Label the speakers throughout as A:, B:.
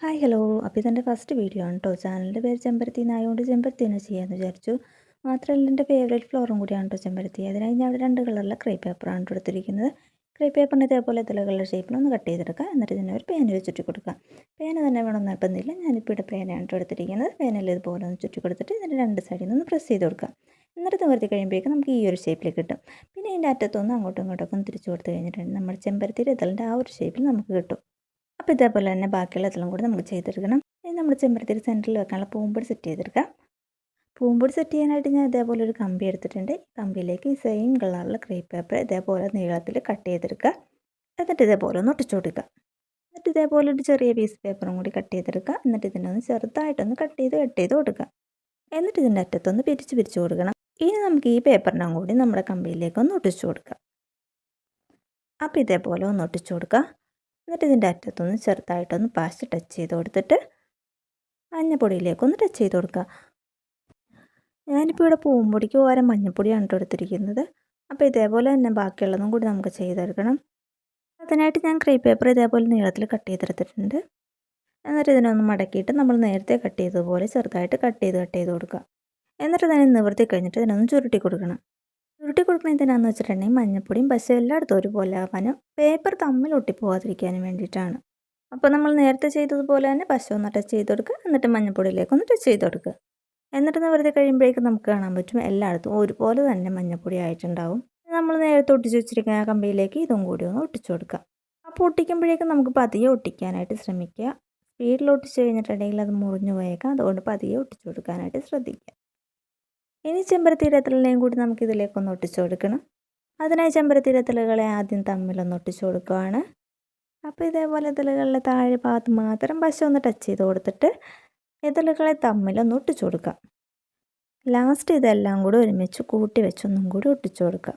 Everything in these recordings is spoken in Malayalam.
A: Hi hello. അപ്പോൾ ഇതെൻ്റെ ഫസ്റ്റ് വീഡിയോ ആണ് കേട്ടോ. ചാനലിൻ്റെ പേര് ചെമ്പരത്തി എന്നായതുകൊണ്ട് ചെമ്പരത്തി തന്നെ ചെയ്യാമെന്ന് വിചാരിച്ചു. മാത്രമല്ല എൻ്റെ ഫേവറേറ്റ് ഫ്ലോറും കൂടിയാണ് കേട്ടോ ചെമ്പരത്തി. അതിനായി ഞാൻ ഇവിടെ 2 കളറിലെ ക്രേ പേപ്പറാണ് കേട്ടോ എടുത്തിരിക്കുന്നത്. ക്രേ പേപ്പറിന് ഇതേപോലെ ഇതളുകളുടെ ഷേപ്പിൽ ഒന്ന് കട്ട് ചെയ്തെടുക്കുക. എന്നിട്ട് ഇതിനെ ഒരു പേന വെച്ച് ചുറ്റി കൊടുക്കുക. പേന തന്നെ വേണമെന്ന് നിർബന്ധമില്ല. ഞാനിപ്പോൾ ഇവിടെ പേനയാണ് കേട്ടോ എടുത്തിരിക്കുന്നത്. പേനയിൽ ഇതുപോലെ ഒന്ന് ചുറ്റി കൊടുത്തിട്ട് ഇതിൻ്റെ 2 സൈഡിൽ നിന്ന് പ്രസ് ചെയ്ത് കൊടുക്കുക. എന്നിട്ട് നിവർത്തി കഴിയുമ്പോഴേക്കും നമുക്ക് ഈ ഒരു ഷേപ്പിലേക്ക് കിട്ടും. പിന്നെ ഇതിൻ്റെ അറ്റത്തൊന്ന് അങ്ങോട്ടും ഇങ്ങോട്ടൊക്കെ ഒന്ന് തിരിച്ചു കൊടുത്ത് കഴിഞ്ഞിട്ടുണ്ടെങ്കിൽ നമ്മുടെ ചെമ്പരത്തിയുടെ ഇതളിൻ്റെ ആ ഒരു ഷേപ്പിൽ നമുക്ക് കിട്ടും. അപ്പോൾ ഇതേപോലെ തന്നെ ബാക്കിയുള്ള ഇതെല്ലാം കൂടി നമുക്ക് ചെയ്തെടുക്കണം. ഇനി നമ്മൾ ചെമ്പരത്തിയുടെ സെൻറ്ററിൽ വെക്കാനുള്ള പൂമ്പൊടി സെറ്റ് ചെയ്തെടുക്കാം. പൂമ്പൊടി സെറ്റ് ചെയ്യാനായിട്ട് ഞാൻ ഇതേപോലെ ഒരു കമ്പി എടുത്തിട്ടുണ്ട്. ഈ കമ്പിയിലേക്ക് ഈ സെയിം കളറിൽ ക്രേ പേപ്പർ ഇതേപോലെ നീളത്തിൽ കട്ട് ചെയ്തെടുക്കുക. എന്നിട്ട് ഇതേപോലെ ഒന്ന് ഒട്ടിച്ചു കൊടുക്കുക. എന്നിട്ട് ഇതേപോലെ ഒരു ചെറിയ പീസ് പേപ്പറും കൂടി കട്ട് ചെയ്തെടുക്കുക. എന്നിട്ട് ഇതിനൊന്ന് ചെറുതായിട്ടൊന്ന് കട്ട് ചെയ്ത് കൊടുക്കുക. എന്നിട്ട് ഇതിൻ്റെ അറ്റത്തൊന്ന് പിരിച്ച് കൊടുക്കണം. ഇനി നമുക്ക് ഈ പേപ്പറിനും കൂടി നമ്മുടെ കമ്പിയിലേക്ക് ഒന്ന് ഒട്ടിച്ചു കൊടുക്കാം. അപ്പോൾ ഇതേപോലെ ഒന്ന് ഒട്ടിച്ചു കൊടുക്കുക. എന്നിട്ട് ഇതിൻ്റെ അറ്റത്തൊന്ന് ചെറുതായിട്ടൊന്ന് പാസ്റ്റ് ടച്ച് ചെയ്ത് കൊടുത്തിട്ട് മഞ്ഞപ്പൊടിയിലേക്കൊന്ന് ടച്ച് ചെയ്ത് കൊടുക്കുക. ഞാനിപ്പോൾ ഇവിടെ പൂമ്പൊടിക്ക് പകരം മഞ്ഞപ്പൊടിയാണ് കേട്ടോ എടുത്തിരിക്കുന്നത്. അപ്പോൾ ഇതേപോലെ തന്നെ ബാക്കിയുള്ളതും കൂടി നമുക്ക് ചെയ്തെടുക്കണം. അതിനായിട്ട് ഞാൻ ക്രേ പേപ്പർ ഇതേപോലെ നീളത്തിൽ കട്ട് ചെയ്തെടുത്തിട്ടുണ്ട്. എന്നിട്ട് ഇതിനൊന്ന് മടക്കിയിട്ട് നമ്മൾ നേരത്തെ കട്ട് ചെയ്തതുപോലെ ചെറുതായിട്ട് കട്ട് ചെയ്ത് കൊടുക്കുക. എന്നിട്ട് ഇതിനെ നിവർത്തി കഴിഞ്ഞിട്ട് ഇതിനൊന്ന് ചുരുട്ടി കൊടുക്കണം. ചുരുട്ടി കൊടുക്കുന്നത് എന്തിനാണെന്ന് വെച്ചിട്ടുണ്ടെങ്കിൽ മഞ്ഞപ്പൊടിയും പശയും എല്ലായിടത്തും ഒരുപോലെ ആവാനും പേപ്പർ തമ്മിൽ ഒട്ടിപ്പോകാതിരിക്കാനും വേണ്ടിയിട്ടാണ്. അപ്പോൾ നമ്മൾ നേരത്തെ ചെയ്തതുപോലെ തന്നെ പശ ഒന്ന് ടച്ച് ചെയ്ത് കൊടുക്കുക. എന്നിട്ട് മഞ്ഞപ്പൊടിയിലേക്കൊന്ന് ടച്ച് ചെയ്ത് കൊടുക്കുക. എന്നിട്ട് നിവർത്തി കഴിയുമ്പോഴേക്കും നമുക്ക് കാണാൻ പറ്റും എല്ലായിടത്തും ഒരുപോലെ തന്നെ മഞ്ഞപ്പൊടി ആയിട്ടുണ്ടാവും. നമ്മൾ നേരത്തെ ഒട്ടിച്ച് വെച്ചിരിക്കുന്ന ആ കമ്പിയിലേക്ക് ഇതും കൂടി ഒന്ന് ഒട്ടിച്ചു കൊടുക്കുക. അപ്പോൾ ഒട്ടിക്കുമ്പോഴേക്കും നമുക്ക് പതിയെ ഒട്ടിക്കാനായിട്ട് ശ്രമിക്കുക. സ്പീഡിൽ ഒട്ടിച്ച് കഴിഞ്ഞിട്ടുണ്ടെങ്കിൽ അത് മുറിഞ്ഞു പോയേക്കാം. അതുകൊണ്ട് പതിയെ ഒട്ടിച്ചു കൊടുക്കാനായിട്ട് ശ്രദ്ധിക്കുക. ഇനി ചെമ്പരത്തിയുടെ ഇതളിനെയും കൂടി നമുക്ക് ഇതിലേക്കൊന്ന് ഒട്ടിച്ചു കൊടുക്കണം. അതിനായി ചെമ്പരത്തിയുടെ ഇതളുകളെ ആദ്യം തമ്മിലൊന്ന് ഒട്ടിച്ചു കൊടുക്കുകയാണ്. അപ്പോൾ ഇതേപോലെ ഇതളുകളുടെ താഴെ ഭാഗത്ത് മാത്രം പശ ഒന്ന് ടച്ച് ചെയ്ത് കൊടുത്തിട്ട് ഇതളുകളെ തമ്മിലൊന്ന് ഒട്ടിച്ചു കൊടുക്കുക. ലാസ്റ്റ് ഇതെല്ലാം കൂടി ഒരുമിച്ച് കൂട്ടി വെച്ചൊന്നും കൂടി ഒട്ടിച്ചു കൊടുക്കുക.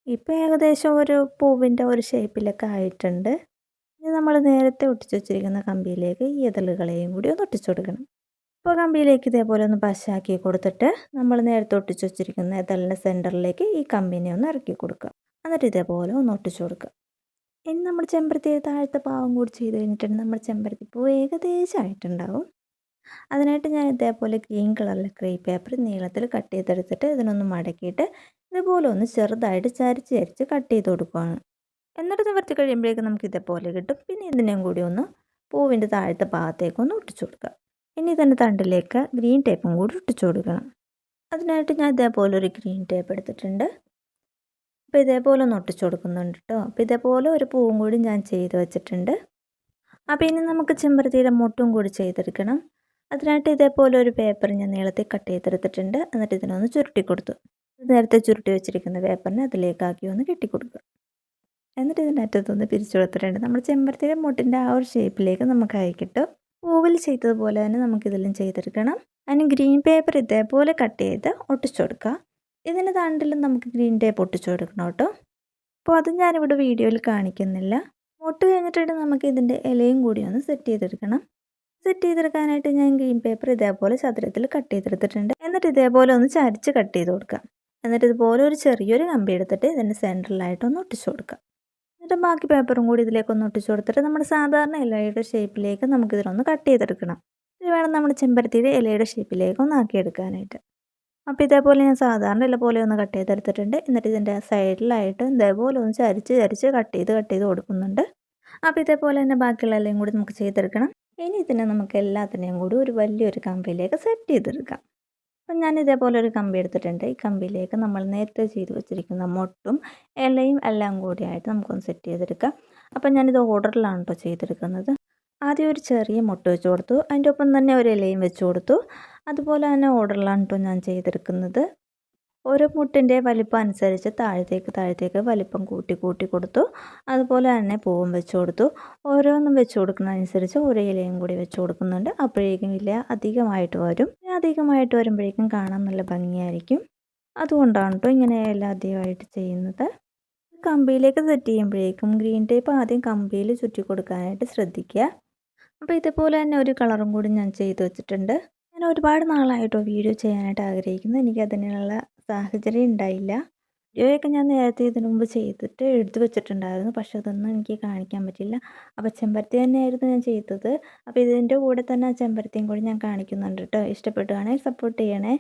A: ഇപ്പോൾ ഏകദേശം ഒരു പൂവിൻ്റെ ഒരു ഷേപ്പിലൊക്കെ ആയിട്ടുണ്ട്. ഇനി നമ്മൾ നേരത്തെ ഒട്ടിച്ചു വെച്ചിരിക്കുന്ന കമ്പിയിലേക്ക് ഈ ഇതളുകളെയും കൂടി ഒന്ന് ഒട്ടിച്ചു കൊടുക്കണം. അപ്പോൾ കമ്പിയിലേക്ക് ഇതേപോലെ ഒന്ന് പശയാക്കി കൊടുത്തിട്ട് നമ്മൾ നേരത്തെ ഒട്ടിച്ചു വെച്ചിരിക്കുന്ന ഇതളിൻ്റെ സെൻറ്ററിലേക്ക് ഈ കമ്പിനെ ഒന്ന് ഇറക്കി കൊടുക്കുക. എന്നിട്ട് ഇതേപോലെ ഒന്ന് ഒട്ടിച്ചു കൊടുക്കുക. ഇനി നമ്മൾ ചെമ്പരത്തി താഴത്തെ പാവം കൂടി ചെയ്ത് കഴിഞ്ഞിട്ടുണ്ടെങ്കിൽ നമ്മുടെ ചെമ്പരത്തി പൂ ഏകദേശം ആയിട്ടുണ്ടാവും. അതിനായിട്ട് ഞാൻ ഇതേപോലെ ഗ്രീൻ കളറിലെ ക്രേ പേപ്പർ നീളത്തിൽ കട്ട് ചെയ്തെടുത്തിട്ട് ഇതിനൊന്ന് മടക്കിയിട്ട് ഇതുപോലെ ഒന്ന് ചെറുതായിട്ട് ചരിച്ച് കട്ട് ചെയ്ത് കൊടുക്കുകയാണ്. എന്നിട്ട് നിവർത്തി കഴിയുമ്പോഴേക്കും നമുക്ക് ഇതേപോലെ കിട്ടും. പിന്നെ ഇതിനെയും കൂടി ഒന്ന് പൂവിൻ്റെ താഴത്തെ ഭാഗത്തേക്കൊന്ന് ഒട്ടിച്ചു കൊടുക്കുക. ഇനി ഇതിൻ്റെ തണ്ടിലേക്ക് ഗ്രീൻ ടേപ്പും കൂടി ഒട്ടിച്ചു കൊടുക്കണം. അതിനായിട്ട് ഞാൻ ഇതേപോലെ ഒരു ഗ്രീൻ ടേപ്പ് എടുത്തിട്ടുണ്ട്. അപ്പോൾ ഇതേപോലെ ഒന്ന് ഒട്ടിച്ചു കൊടുക്കുന്നുണ്ട് കേട്ടോ. അപ്പോൾ ഇതേപോലെ ഒരു പൂവും കൂടി ഞാൻ ചെയ്ത് വെച്ചിട്ടുണ്ട്. അപ്പോൾ ഇനി നമുക്ക് ചെമ്പരത്തിയുടെ മൊട്ടും കൂടി ചെയ്തെടുക്കണം. അതിനായിട്ട് ഇതേപോലെ ഒരു പേപ്പർ ഞാൻ നീളത്തിൽ കട്ട് ചെയ്തെടുത്തിട്ടുണ്ട്. എന്നിട്ട് ഇതിനൊന്ന് ചുരുട്ടി കൊടുത്തു. നേരത്തെ ചുരുട്ടി വെച്ചിരിക്കുന്ന പേപ്പറിനെ അതിലേക്കാക്കി ഒന്ന് കെട്ടിക്കൊടുക്കുക. എന്നിട്ട് ഇതിൻ്റെ അറ്റത്തൊന്ന് പിരിച്ചു കൊടുത്തിട്ടുണ്ട്. നമ്മൾ ചെമ്പരത്തിയുടെ മൊട്ടിൻ്റെ ആ ഒരു ഷേപ്പിലേക്ക് നമുക്കായി കിട്ടും. പൂവിൽ ചെയ്തതുപോലെ തന്നെ നമുക്കിതെല്ലാം ചെയ്തെടുക്കണം. അതിന് ഗ്രീൻ പേപ്പർ ഇതേപോലെ കട്ട് ചെയ്ത് ഒട്ടിച്ചു കൊടുക്കുക. ഇതിന് തണ്ടിലും നമുക്ക് ഗ്രീൻ ടേപ്പ് ഒട്ടിച്ചു കൊടുക്കണം കേട്ടോ. അപ്പോൾ അത് ഞാനിവിടെ വീഡിയോയിൽ കാണിക്കുന്നില്ല. മൊട്ട് കഴിഞ്ഞിട്ടുണ്ടെങ്കിൽ നമുക്ക് ഇതിൻ്റെ ഇലയും കൂടി ഒന്ന് സെറ്റ് ചെയ്തെടുക്കണം. സെറ്റ് ചെയ്തെടുക്കാനായിട്ട് ഞാൻ ഗ്രീൻ പേപ്പർ ഇതേപോലെ ചതുരത്തിൽ കട്ട് ചെയ്തെടുത്തിട്ടുണ്ട്. എന്നിട്ട് ഇതേപോലെ ഒന്ന് ചരിച്ച് കട്ട് ചെയ്ത് കൊടുക്കുക. എന്നിട്ട് ഇതുപോലെ ഒരു ചെറിയൊരു കമ്പി എടുത്തിട്ട് ഇതിൻ്റെ സെൻറ്ററിലായിട്ടൊന്ന് ഒട്ടിച്ചു കൊടുക്കുക. എന്നിട്ട് ബാക്കി പേപ്പറും കൂടി ഇതിലേക്കൊന്ന് ഒട്ടിച്ചു കൊടുത്തിട്ട് നമ്മുടെ സാധാരണ ഇലയുടെ ഷേപ്പിലേക്ക് നമുക്കിതിനൊന്ന് കട്ട് ചെയ്തെടുക്കണം. ഇത് വേണം നമ്മുടെ ചെമ്പരത്തിയുടെ ഇലയുടെ ഷേപ്പിലേക്ക് ഒന്ന് ആക്കിയെടുക്കാനായിട്ട്. അപ്പോൾ ഇതേപോലെ ഞാൻ സാധാരണ ഇല പോലെ ഒന്ന് കട്ട് ചെയ്തെടുത്തിട്ടുണ്ട്. എന്നിട്ട് ഇതിൻ്റെ സൈഡിലായിട്ട് ഇതേപോലെ ഒന്ന് ചരിച്ച് കട്ട് ചെയ്ത് കൊടുക്കുന്നുണ്ട്. അപ്പോൾ ഇതേപോലെ തന്നെ ബാക്കിയുള്ള ഇലയും കൂടി നമുക്ക് ചെയ്തെടുക്കണം. ഇനി ഇതിനെ നമുക്ക് എല്ലാത്തിനെയും കൂടി ഒരു വലിയൊരു കമ്പിയിലേക്ക് സെറ്റ് ചെയ്തെടുക്കാം. അപ്പം ഞാൻ ഇതേപോലെ ഒരു കമ്പി എടുത്തിട്ടുണ്ട്. ഈ കമ്പിയിലേക്ക് നമ്മൾ നേരത്തെ ചെയ്ത് വെച്ചിരിക്കുന്ന മൊട്ടും ഇലയും എല്ലാം കൂടിയായിട്ട് നമുക്കൊന്ന് സെറ്റ് ചെയ്തെടുക്കാം. അപ്പം ഞാനിത് ഓർഡറിലാണ് കേട്ടോ ചെയ്തെടുക്കുന്നത്. ആദ്യം ഒരു ചെറിയ മൊട്ട് വെച്ച് കൊടുത്തു. അതിൻ്റെ ഒപ്പം തന്നെ ഒരു ഇലയും വെച്ച് കൊടുത്തു. അതുപോലെ തന്നെ ഓർഡറിലാണ് കേട്ടോ ഞാൻ ചെയ്തെടുക്കുന്നത്. ഓരോ മുട്ടിൻ്റെ വലിപ്പം അനുസരിച്ച് താഴത്തേക്ക് വലിപ്പം കൂട്ടി കൊടുത്തു. അതുപോലെ തന്നെ പൂവും വെച്ച് കൊടുത്തു. ഓരോന്നും വെച്ച് കൊടുക്കുന്നതനുസരിച്ച് ഓരോ ഇലയും കൂടി വെച്ച് കൊടുക്കുന്നുണ്ട്. അപ്പോഴേക്കും ഇല അധികമായിട്ട് വരും. അധികമായിട്ട് വരുമ്പോഴേക്കും കാണാൻ നല്ല ഭംഗിയായിരിക്കും. അതുകൊണ്ടാണ് കേട്ടോ ഇങ്ങനെ ഇല അധികമായിട്ട് ചെയ്യുന്നത്. കമ്പിയിലേക്ക് സെറ്റ് ചെയ്യുമ്പോഴേക്കും ഗ്രീൻ ടേപ്പ് ആദ്യം കമ്പിയിൽ ചുറ്റി കൊടുക്കാനായിട്ട് ശ്രദ്ധിക്കുക. അപ്പോൾ ഇതുപോലെ തന്നെ ഒരു കളറും കൂടി ഞാൻ ചെയ്ത് വെച്ചിട്ടുണ്ട്. ഞാൻ ഒരുപാട് നാളായിട്ടോ വീഡിയോ ചെയ്യാനായിട്ട് ആഗ്രഹിക്കുന്നു. എനിക്കതിനുള്ള സാഹചര്യം ഉണ്ടായില്ല. ഇവയൊക്കെ ഞാൻ നേരത്തെ ഇതിനു മുമ്പ് ചെയ്തിട്ട് എടുത്തു വെച്ചിട്ടുണ്ടായിരുന്നു. പക്ഷെ അതൊന്നും എനിക്ക് കാണിക്കാൻ പറ്റില്ല. അപ്പോൾ ചെമ്പരത്തി തന്നെയായിരുന്നു ഞാൻ ചെയ്തത്. അപ്പോൾ ഇതിൻ്റെ കൂടെ തന്നെ ചെമ്പരത്തിയും കൂടി ഞാൻ കാണിക്കുന്നുണ്ട് കേട്ടോ. ഇഷ്ടപ്പെടുകയാണെങ്കിൽ സപ്പോർട്ട് ചെയ്യണേ.